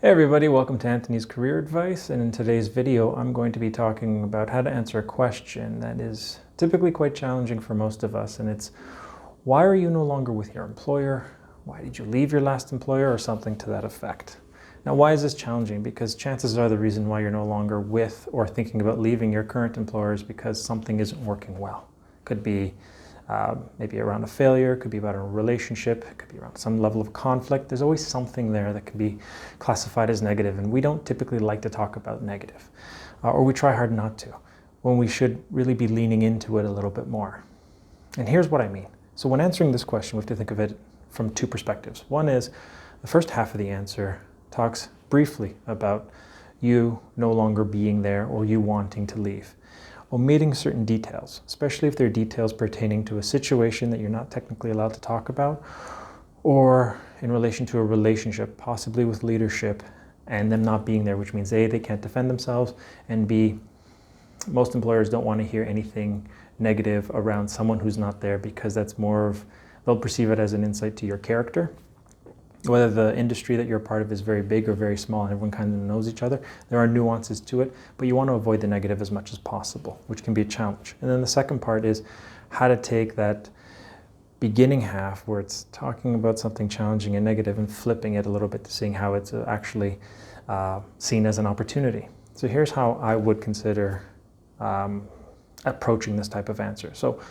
Hey everybody, welcome to Anthony's Career Advice, and in today's video I'm going to be talking about how to answer a question that is typically quite challenging for most of us, and it's why are you no longer with your employer? Why did you leave your last employer, or something to that effect? Now, why is this challenging? Because chances are the reason why you're no longer with or thinking about leaving your current employer is because something isn't working well. Could be maybe around a failure, could be about a relationship, it could be around some level of conflict. There's always something there that can be classified as negative, and we don't typically like to talk about negative, or we try hard not to, when we should really be leaning into it a little bit more. And here's what I mean. So when answering this question, we have to think of it from two perspectives. One is the first half of the answer talks briefly about you no longer being there or you wanting to leave, omitting certain details, especially if they're details pertaining to a situation that you're not technically allowed to talk about, or in relation to a relationship, possibly with leadership, and them not being there, which means A, they can't defend themselves, and B, most employers don't want to hear anything negative around someone who's not there, because that's more of, they'll perceive it as an insight to your character. Whether the industry that you're a part of is very big or very small and everyone kind of knows each other, there are nuances to it, but you want to avoid the negative as much as possible, which can be a challenge. And then the second part is how to take that beginning half where it's talking about something challenging and negative and flipping it a little bit to seeing how it's actually seen as an opportunity. So here's how I would consider approaching this type of answer. So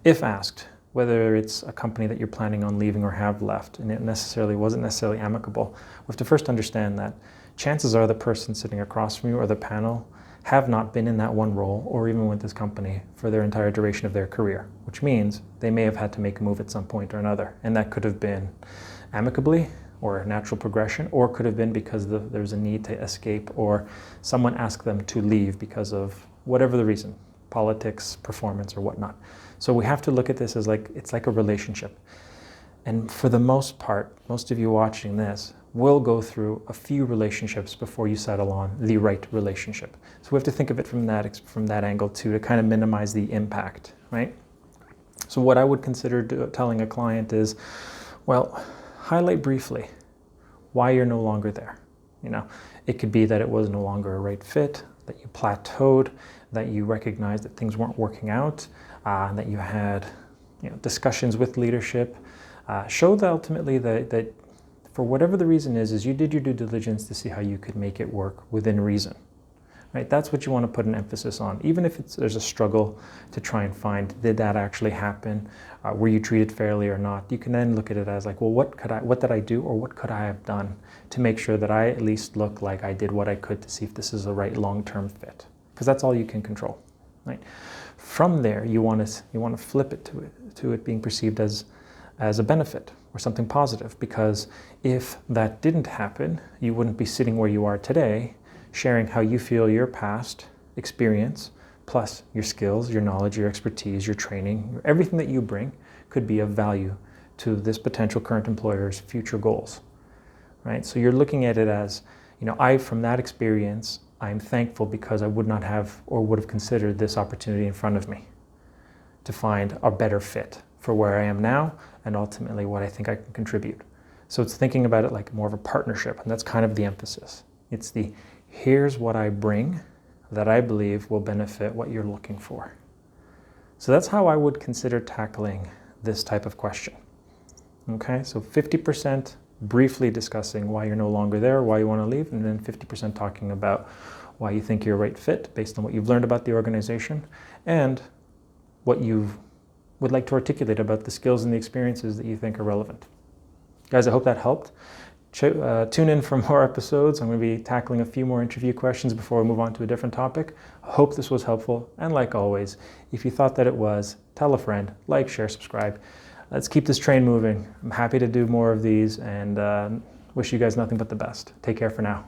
if asked, whether it's a company that you're planning on leaving or have left, and it wasn't necessarily amicable, we have to first understand that chances are the person sitting across from you or the panel have not been in that one role or even with this company for their entire duration of their career, which means they may have had to make a move at some point or another. And that could have been amicably or natural progression, or could have been because there's a need to escape or someone asked them to leave because of whatever the reason, politics, performance, or whatnot. So we have to look at this as it's like a relationship. And for the most part, most of you watching this will go through a few relationships before you settle on the right relationship. So we have to think of it from that angle too, to kind of minimize the impact, right? So what I would consider telling a client is, well, highlight briefly why you're no longer there. It could be that it was no longer a right fit, that you plateaued, that you recognized that things weren't working out, that you had discussions with leadership. Show that ultimately that for whatever the reason is you did your due diligence to see how you could make it work within reason. Right? That's what you want to put an emphasis on. Even if there's a struggle to try and find, did that actually happen? Were you treated fairly or not? You can then look at it as well, what did I do, or what could I have done to make sure that I at least look like I did what I could to see if this is the right long-term fit? Because that's all you can control. Right? From there, you want to flip it to it being perceived as a benefit or something positive, because if that didn't happen, you wouldn't be sitting where you are today, sharing how you feel your past experience, plus your skills, your knowledge, your expertise, your training, everything that you bring could be of value to this potential current employer's future goals. Right? So you're looking at it as, from that experience, I'm thankful because I would not have or would have considered this opportunity in front of me to find a better fit for where I am now and ultimately what I think I can contribute. So it's thinking about it like more of a partnership, and that's kind of the emphasis. It's here's what I bring that I believe will benefit what you're looking for. So that's how I would consider tackling this type of question. Okay, so 50% briefly discussing why you're no longer there, why you want to leave, and then 50% talking about why you think you're a right fit based on what you've learned about the organization and what you would like to articulate about the skills and the experiences that you think are relevant. Guys, I hope that helped. Tune in for more episodes. I'm going to be tackling a few more interview questions before we move on to a different topic. I hope this was helpful, and like always, if you thought that it was, tell a friend, like, share, subscribe. Let's keep this train moving. I'm happy to do more of these, and wish you guys nothing but the best. Take care for now.